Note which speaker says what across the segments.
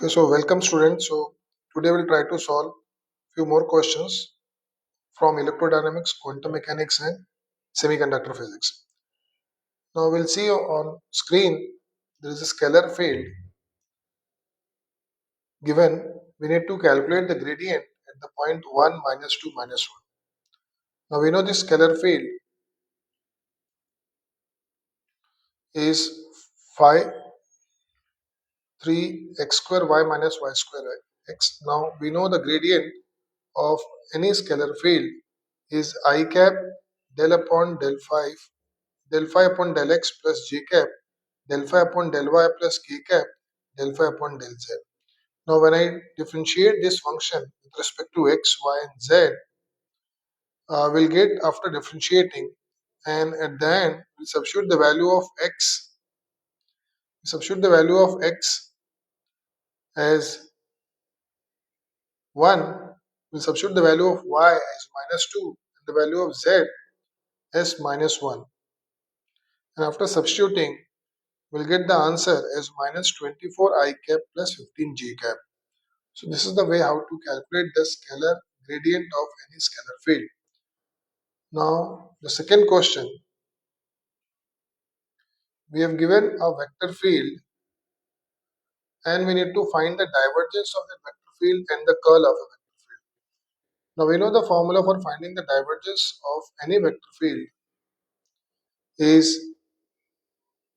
Speaker 1: Okay, so welcome students. So today we'll try to solve few more questions from electrodynamics, quantum mechanics, and semiconductor physics. Now we'll see on screen there is a scalar field given. We need to calculate the gradient at the point 1, -2, -1. Now we know this scalar field is phi 3 x square y minus y square x. Now we know the gradient of any scalar field is I cap del upon del phi upon del x plus j cap, del phi upon del y plus k cap, del phi upon del z. Now when I differentiate this function with respect to x, y and z, we'll get after differentiating, and at the end we substitute the value of x, as 1, we'll substitute the value of y as -2 and the value of z as -1, and after substituting we'll get the answer as -24 I cap plus 15 j cap. So this is the way how to calculate the scalar gradient of any scalar field. Now the second question, we have given a vector field and we need to find the divergence of the vector field and the curl of a vector field. Now we know the formula for finding the divergence of any vector field is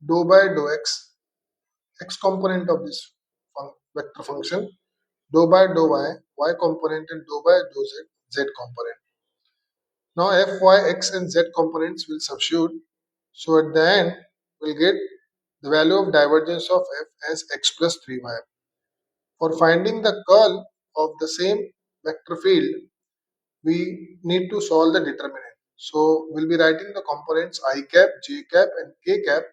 Speaker 1: dou by dou x component of this vector function, dou by dou y component, and dou by dou z component. Now f, y, x and z components will substitute. So at the end we'll get the value of divergence of f as x plus 3y. For finding the curl of the same vector field, we need to solve the determinant. So we'll be writing the components I cap, j cap and k cap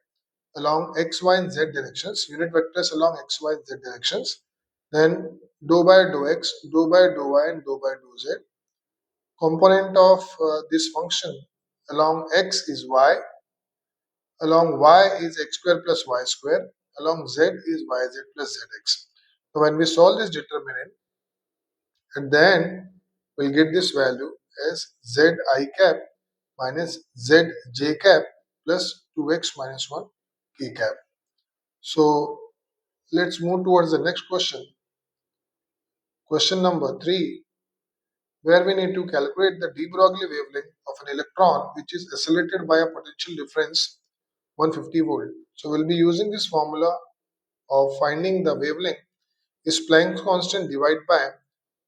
Speaker 1: along x, y and z directions, unit vectors along x, y and z directions. Then dou by dou x, dou by dou y and dou by dou z. Component of this function along x is y, along y is x square plus y square, along z is yz plus zx. So when we solve this determinant, at the end we'll get this value as z I cap minus z j cap plus 2x minus 1 k cap. So let's move towards the next question. Question number 3, where we need to calculate the de Broglie wavelength of an electron which is accelerated by a potential difference 150 volt. So we'll be using this formula of finding the wavelength is Planck's constant divided by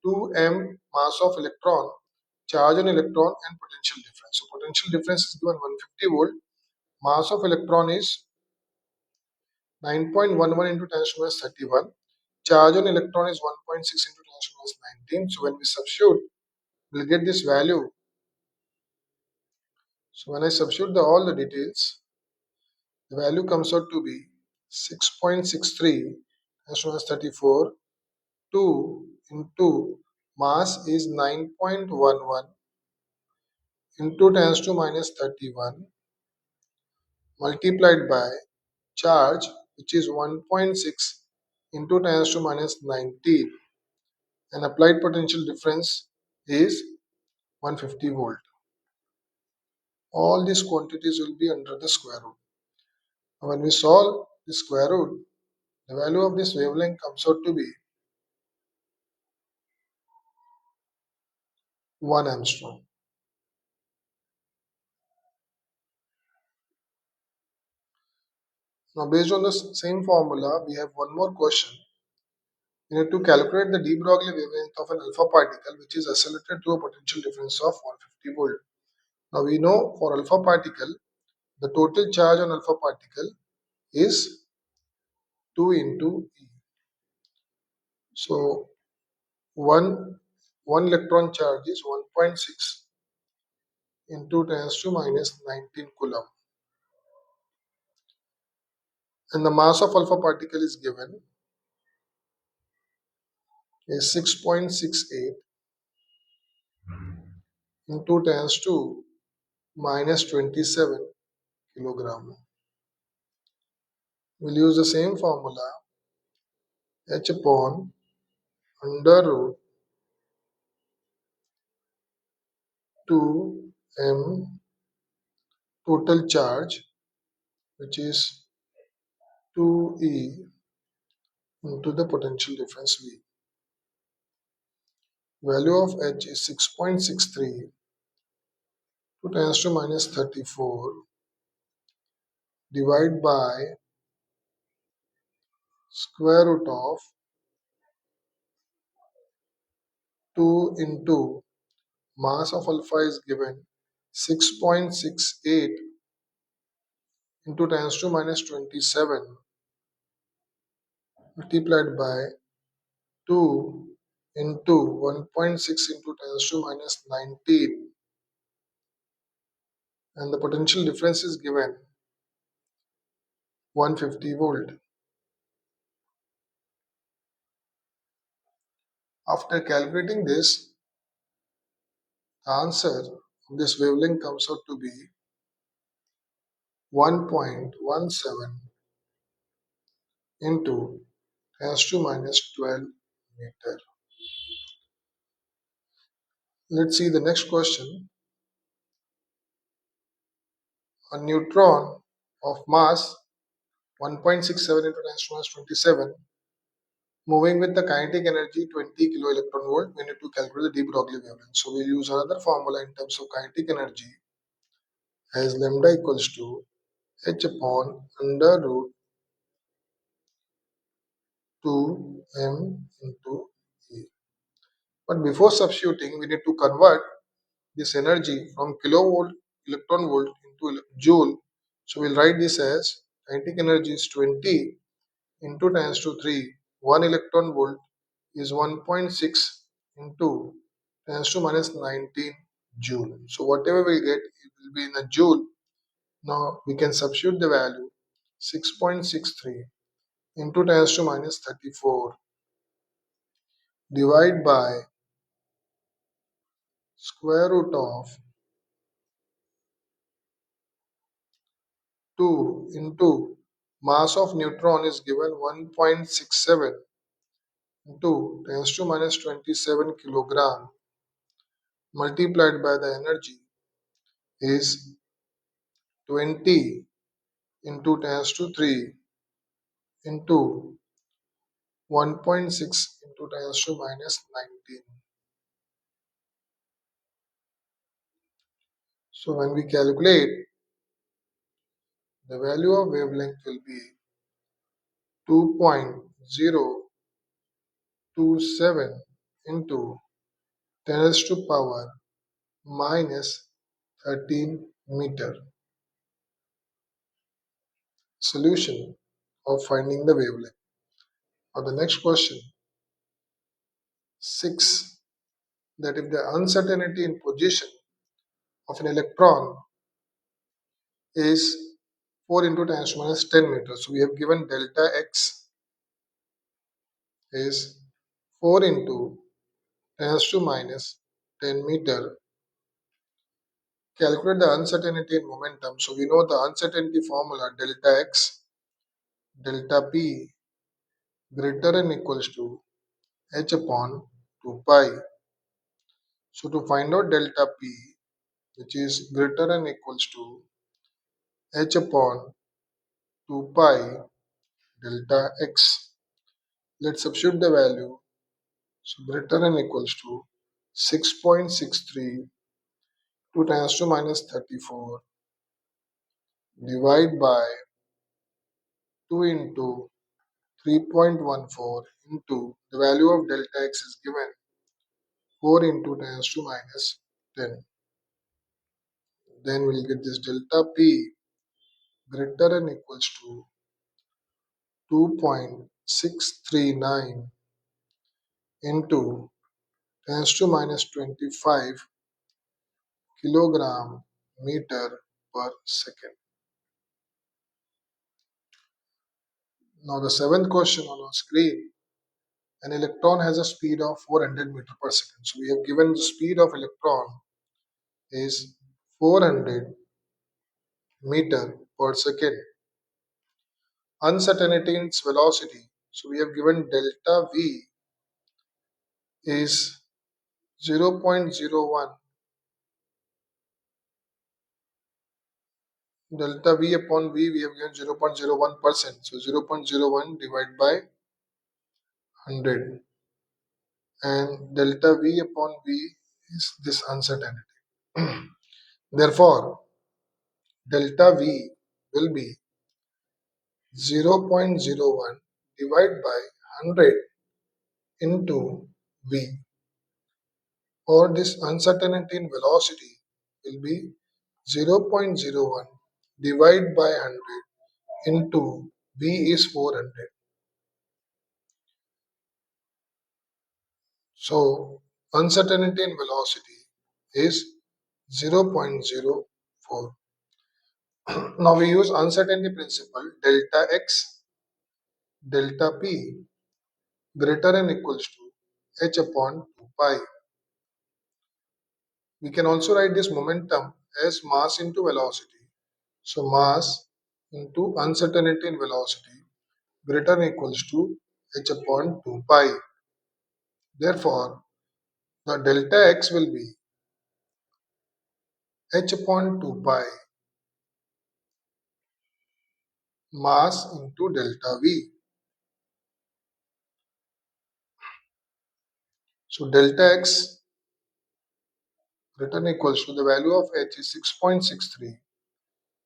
Speaker 1: 2m mass of electron, charge on electron and potential difference. So potential difference is given 150 volt, mass of electron is 9.11 into 10 to the minus 31, charge on electron is 1.6 into 10 to the minus 19. So when we substitute, we'll get this value. So when I substitute all the details, the value comes out to be 6.63 as to minus 34, 2 into mass is 9.11 into 10 to minus 31 multiplied by charge, which is 1.6 into 10 to minus 19, and applied potential difference is 150 volt. All these quantities will be under the square root. When we solve the square root, the value of this wavelength comes out to be 1 angstrom. Now based on the same formula, we have one more question. We need to calculate the de Broglie wavelength of an alpha particle which is accelerated to a potential difference of 150 volt. Now we know for alpha particle, the total charge on alpha particle is 2 into E. So one electron charge is 1.6 into 10 to minus 19 coulomb. And the mass of alpha particle is given is 6.68 into 10 to minus 27 kilogram. We'll use the same formula h upon under root 2m total charge, which is 2e into the potential difference V. Value of h is 6.63 to 10 to minus 34 divided by square root of 2 into mass of alpha is given 6.68 into 10 to minus 27 multiplied by 2 into 1.6 into 10 to minus 19, and the potential difference is given 150 volt. After calculating this, the answer of this wavelength comes out to be 1.17 into 10 to minus 12 meter. Let's see the next question. A neutron of mass 1.67 into 10 to minus 27 moving with the kinetic energy 20 kilo electron volt, we need to calculate the de Broglie wavelength. So we use another formula in terms of kinetic energy as lambda equals to h upon under root 2m into e. But before substituting, we need to convert this energy from kilovolt electron volt into joule. So we'll write this as kinetic energy is 20 into 10 to 3. 1 electron volt is 1.6 into 10 to minus 19 joule. So whatever we get, it will be in a joule. Now we can substitute the value 6.63 into 10 to minus 34 divide by square root of 2 into mass of neutron is given 1.67 into 10 to minus 27 kilogram multiplied by the energy is 20 into 10 to 3 into 1.6 into 10 to minus 19. So when we calculate, the value of wavelength will be 2.027 into 10 to power minus 13 meter. Solution of finding the wavelength. Now the next question 6, that if the uncertainty in position of an electron is 4 into 10 to minus 10 meters. So we have given delta x is 4 into 10 to minus 10 meter. Calculate the uncertainty in momentum. So we know the uncertainty formula delta x delta p greater than equals to h upon 2 pi. So to find out delta p, which is greater than equals to h upon 2 pi delta x, let's substitute the value. So greater than equals to 6.63 to 10 to minus 34 divide by 2 into 3.14 into the value of delta x is given 4 into 10 to minus 10. Then we'll get this delta p greater than equals to 2.639 into 10 to minus 25 kilogram meter per second. Now the seventh question on our screen. An electron has a speed of 400 meter per second. So we have given the speed of electron is 400 meter per second. Uncertainty in its velocity So we have given delta V is 0.01. Delta V upon V we have given 0.01%. So 0.01 divided by 100. And delta V upon V is this uncertainty. Therefore, delta V will be 0.01 divided by 100 into V, or this uncertainty in velocity will be 0.01 divided by 100 into V is 400. So uncertainty in velocity is 0.04. Now we use uncertainty principle delta x delta p greater than equals to h upon 2 pi. We can also write this momentum as mass into velocity. So mass into uncertainty in velocity greater than equals to h upon 2 pi. Therefore, the delta x will be h upon 2 pi mass into delta v. So delta x greater than equals to the value of h is 6.63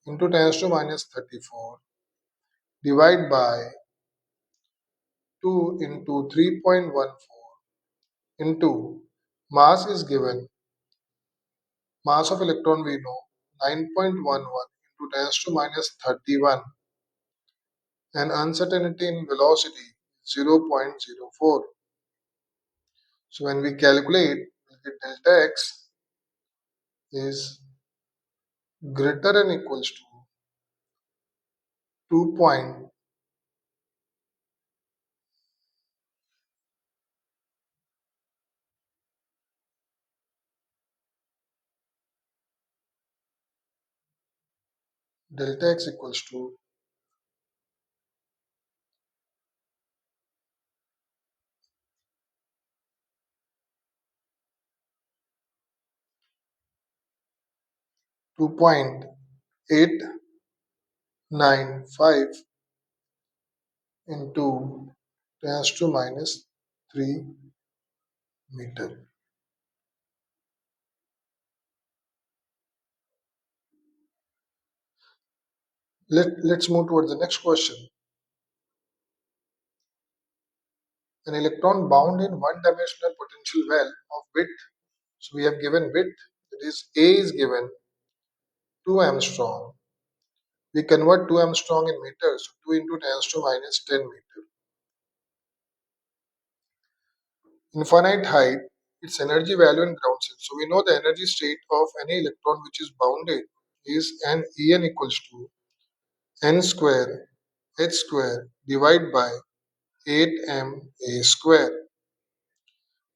Speaker 1: into 10 to minus 34 divide by 2 into 3.14 into mass is given, mass of electron we know 9.11 into 10 to minus 31, and uncertainty in velocity 0.04. So when we calculate, the delta x is greater than equals to 2 point delta x equals to 2.895 into 10 to minus 3 meter. Let's move towards the next question. An electron bound in one-dimensional potential well of width. So we have given width, that is A is given 2 Armstrong. We convert 2 Armstrong in meters, so 2 into 10 to minus 10 meter. Infinite height, its energy value in ground state. So we know the energy state of any electron which is bounded is an En equals to n square h square divided by 8ma square.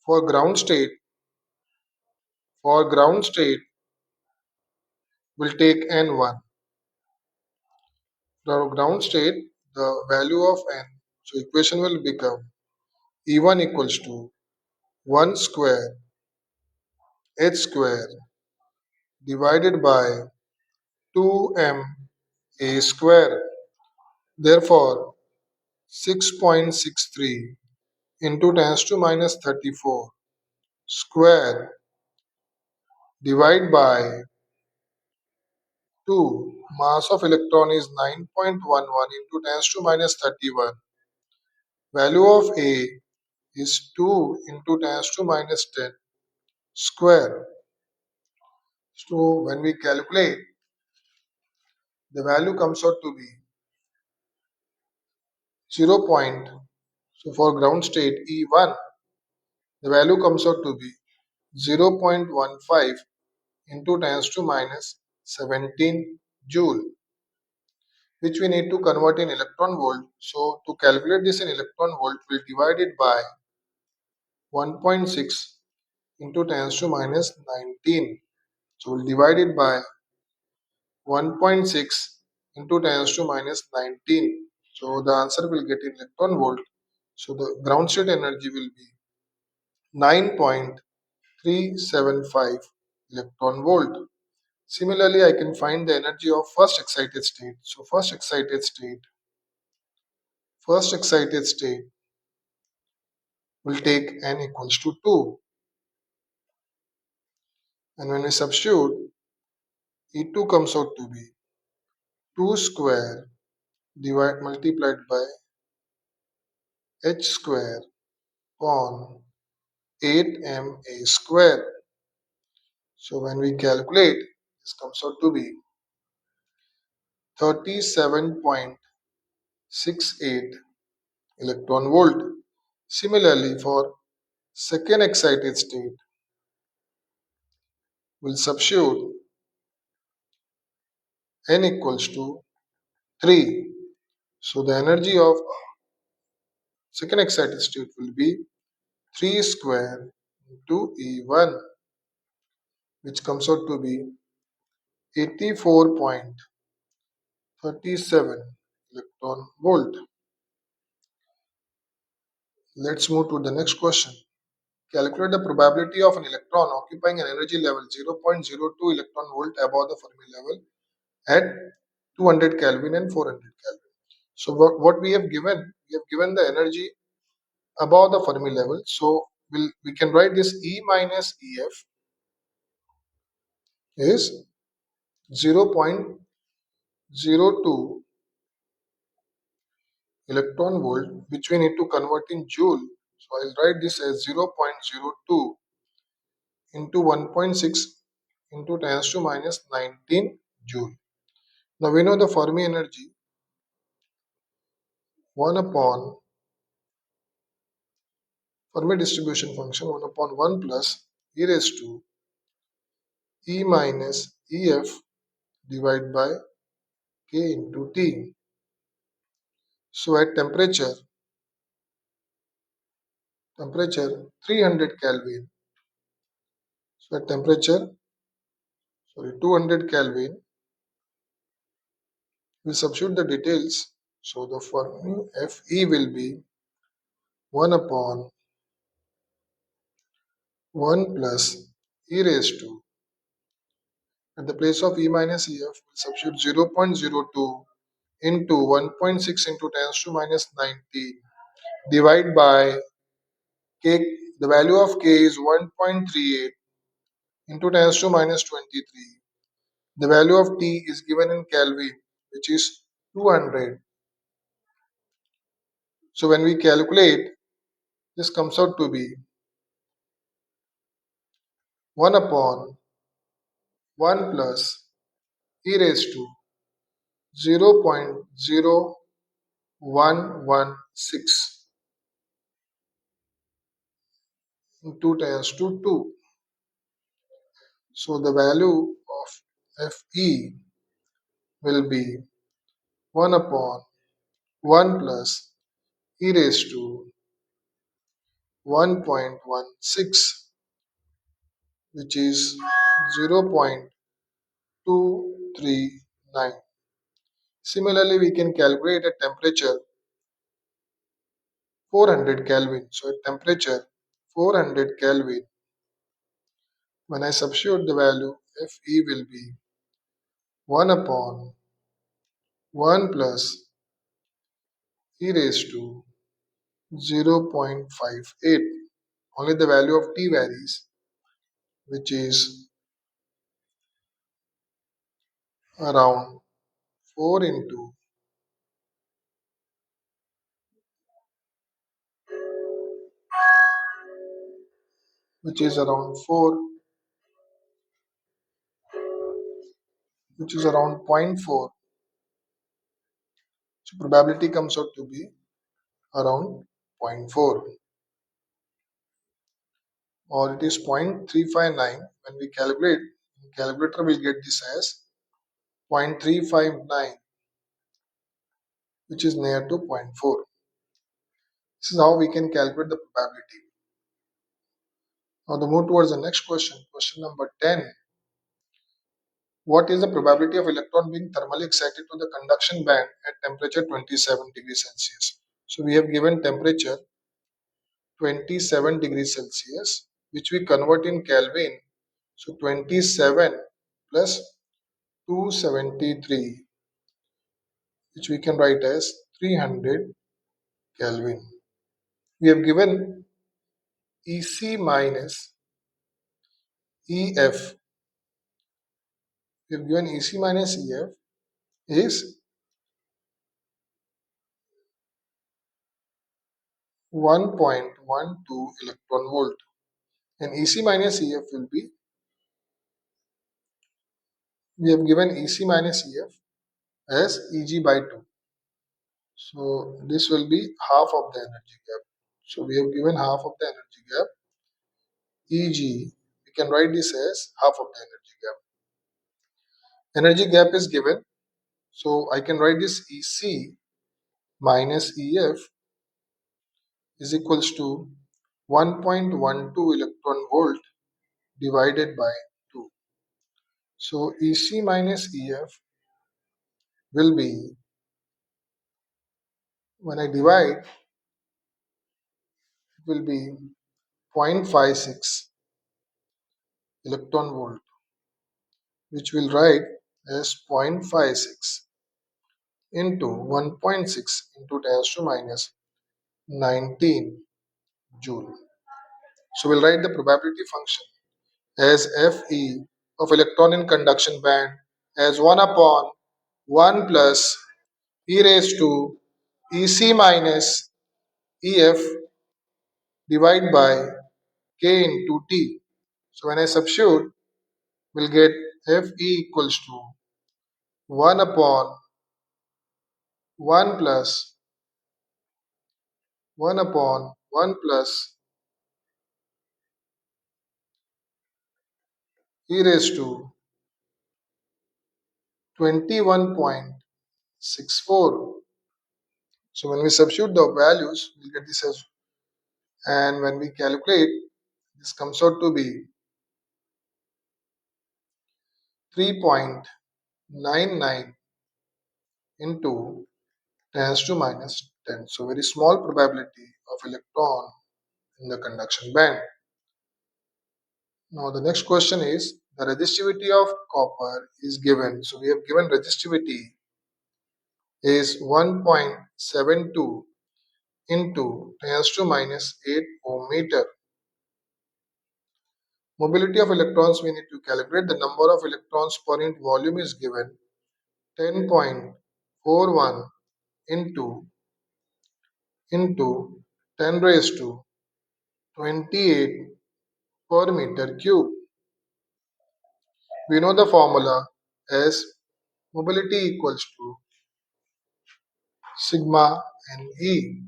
Speaker 1: For ground state, we'll take n1. The ground state, the value of n, so equation will become E1 equals to 1 square h square divided by 2ma square. Therefore, 6.63 into 10 to minus 34 square divided by 2. Mass of electron is 9.11 into 10 to minus 31. Value of A is 2 into 10 to minus 10 square. So when we calculate, the value comes out to be 0. So for ground state E1, the value comes out to be 0.15 into 10 to minus 17 joule, which we need to convert in electron volt. So to calculate this in electron volt, we'll divide it by 1.6 into 10 to minus 19. So we'll divide it by 1.6 into 10 to minus 19. So the answer will get in electron volt So the ground state energy will be 9.375 electron volt. Similarly, I can find the energy of first excited state. So first excited state will take n equals to 2. And when we substitute, E2 comes out to be 2 square multiplied by h square upon 8ma square. So when we calculate, this comes out to be 37.68 electron volt. Similarly, for second excited state, we'll substitute n equals to 3. So the energy of second excited state will be 3 square into E1, which comes out to be 84.37 electron volt. Let's move to the next question. Calculate the probability of an electron occupying an energy level 0.02 electron volt above the Fermi level at 200 Kelvin and 400 Kelvin. So what we have given the energy above the Fermi level. So we can write this E minus EF is 0.02 electron volt, which we need to convert in joule. So I'll write this as 0.02 into 1.6 into 10 to minus 19 joule. Now we know the Fermi energy 1 upon Fermi distribution function 1 upon 1 plus e raised to E minus EF divided by K into T. So at temperature 300 Kelvin. So at temperature 200 Kelvin, we substitute the details. So the Fermi Fe will be 1 upon 1 plus e raised to, at the place of E minus EF, we substitute 0.02 into 1.6 into 10 to minus 19 divide by K. The value of K is 1.38 into 10 to minus 23. The value of T is given in Kelvin, which is 200. So when we calculate, this comes out to be 1 upon 1 plus e raised to 0.0116 into 10 to 2. So the value of Fe will be 1 upon 1 plus e raised to 1.16, which is 0.239. Similarly, we can calculate at temperature 400 Kelvin. So at temperature 400 Kelvin, when I substitute the value, Fe will be 1 upon 1 plus e raised to 0.58. Only the value of T varies, which is around 4 into which is around 4, which is around zero point 0.4. So probability comes out to be around zero point 0.4, or it is 0.359. When we calculate, calculator will get this as 0.359, which is near to zero point 0.4. This is how we can calculate the probability. Now to move towards the next question, question number 10. What is the probability of electron being thermally excited to the conduction band at temperature 27 degrees Celsius? So we have given temperature 27 degrees Celsius, which we convert in Kelvin. So 27 plus 273, which we can write as 300 Kelvin. We have given EC minus EF. We have given EC minus EF is 1.12 electron volt, and EC minus EF will be, we have given EC minus EF as Eg by 2. So this will be half of the energy gap. So we have given half of the energy gap, Eg. We can write this as half of the energy gap. Energy gap is given, so I can write this EC minus EF is equals to 1.12 electron volt divided by 2. So EC minus EF will be, when I divide, it will be 0.56 electron volt, which will write as 0.56 into 1.6 into 10 to minus 19 joule. So we'll write the probability function as Fe of electron in conduction band as 1 upon 1 plus e raised to Ec minus Ef divided by k into T. So when I substitute, we'll get Fe equals to 1 upon 1 plus 1 upon 1 plus e raised to 21.64. So when we substitute the values, we'll get this as, and when we calculate, this comes out to be 3.99 into 10 to minus 10. So very small probability of electron in the conduction band. Now the next question is, the resistivity of copper is given. So we have given resistivity is 1.72 into 10 to minus 8 ohm meter. Mobility of electrons we need to calculate. The number of electrons per unit volume is given 10.41 into 10 raised to 28 per meter cube. We know the formula as mobility equals to sigma and E.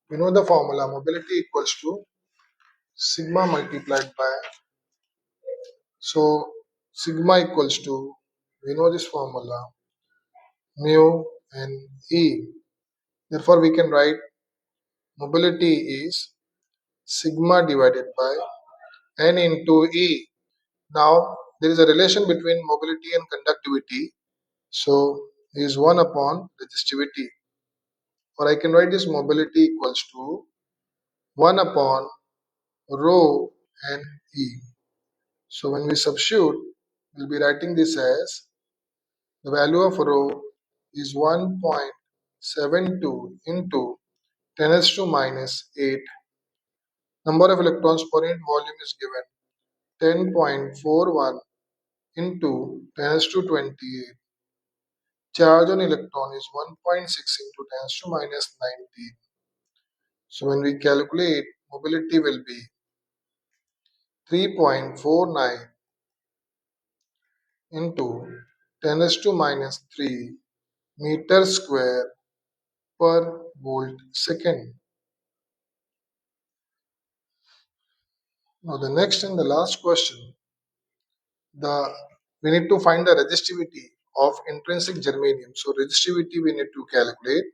Speaker 1: We know the formula mobility equals to sigma multiplied by, so sigma equals to, we know this formula, mu and E. Therefore we can write mobility is sigma divided by n into E. Now there is a relation between mobility and conductivity, so is 1 upon resistivity, or I can write this mobility equals to 1 upon rho and E. So when we substitute, we'll be writing this as, the value of rho is 1.72 into 10 raised to minus 8. Number of electrons per unit volume is given 10.41 into 10 raised to 28. Charge on electron is 1.6 into 10 raised to minus 19. So when we calculate, mobility will be 3.49 into 10 raised to minus 3 meter square per volt second. Now the next and the last question, the we need to find the resistivity of intrinsic germanium. So resistivity we need to calculate.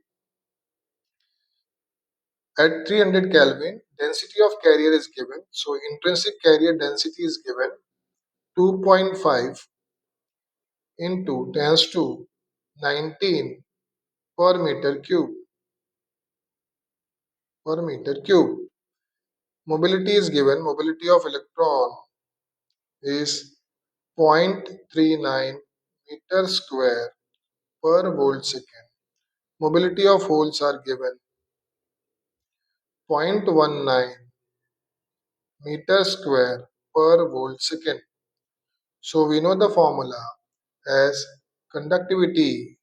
Speaker 1: At 300 Kelvin, density of carrier is given. So intrinsic carrier density is given 2.5 into 10 to 19 per meter cube. Mobility is given. Mobility of electron is 0.39 meter square per volt second. Mobility of holes are given 0.19 meter square per volt second. So we know the formula as conductivity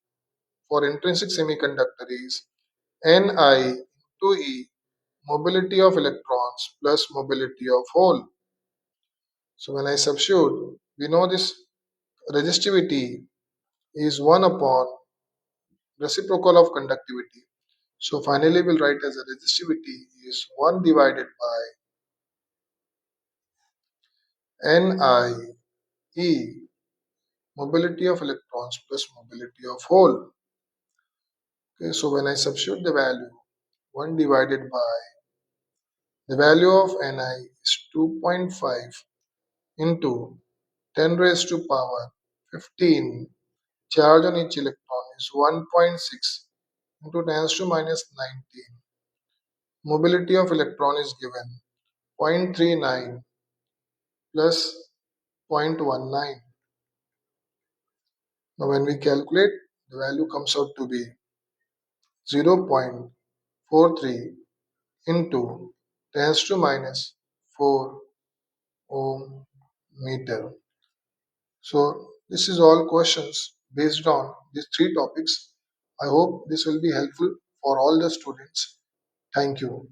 Speaker 1: for intrinsic semiconductor is Ni into E, mobility of electrons plus mobility of hole. So when I substitute, we know this resistivity is 1 upon reciprocal of conductivity. So finally we'll write as a resistivity is 1 divided by Nie, mobility of electrons plus mobility of hole. Okay, so when I substitute the value, 1 divided by the value of Ni is 2.5 into 10 raised to power 15. Charge on each electron is 1.6 into 10 raised to minus 19. Mobility of electron is given 0.39 plus 0.19. Now when we calculate, the value comes out to be 0.43 into 10 raised to minus 4 ohm meter. So this is all questions based on these three topics. I hope this will be helpful for all the students. Thank you.